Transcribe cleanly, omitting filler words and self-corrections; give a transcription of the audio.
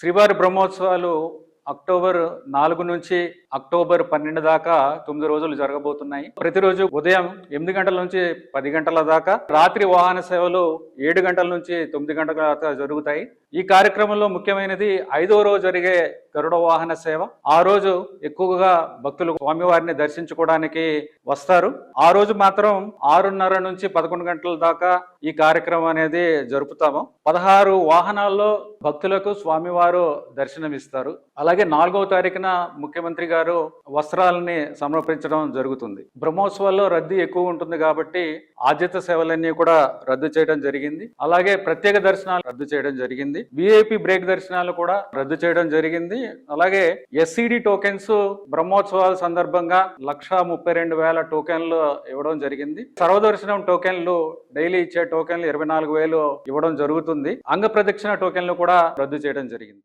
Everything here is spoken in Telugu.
శ్రీవారి బ్రహ్మోత్సవాలు అక్టోబర్ 4 నుంచి అక్టోబర్ 12 దాకా 9 రోజులు జరగబోతున్నాయి. ప్రతిరోజు ఉదయం 8 గంటల నుంచి 10 గంటల దాకా, రాత్రి వాహన సేవలు 7 గంటల నుంచి 9 గంటల దాకా జరుగుతాయి. ఈ కార్యక్రమంలో ముఖ్యమైనది 5వ రోజు జరిగే గరుడ వాహన సేవ. ఆ రోజు ఎక్కువగా భక్తులు స్వామివారిని దర్శించుకోవడానికి వస్తారు. ఆ రోజు మాత్రం 6:30 నుంచి 11 గంటల దాకా ఈ కార్యక్రమం అనేది జరుపుతాము. 16 వాహనాల్లో భక్తులకు స్వామివారు దర్శనమిస్తారు. అలాగే 4వ తారీఖున ముఖ్యమంత్రి గారు వస్త్రాలని సమర్పించడం జరుగుతుంది. బ్రహ్మోత్సవాల్లో రద్దీ ఎక్కువ ఉంటుంది కాబట్టి ఆద్యత సేవలన్నీ కూడా రద్దు చేయడం జరిగింది. అలాగే ప్రత్యేక దర్శనాలు రద్దు చేయడం జరిగింది. విఐపి బ్రేక్ దర్శనాలు కూడా రద్దు చేయడం జరిగింది. అలాగే ఎస్సిడి టోకెన్స్ బ్రహ్మోత్సవాల సందర్భంగా 1,32,000 టోకెన్లు ఇవ్వడం జరిగింది. సర్వదర్శనం టోకెన్లు డైలీ ఇచ్చే టోకెన్లు 24,000 ఇవ్వడం జరుగుతుంది. అంగ ప్రదక్షిణ టోకెన్లు కూడా రద్దు చేయడం జరిగింది.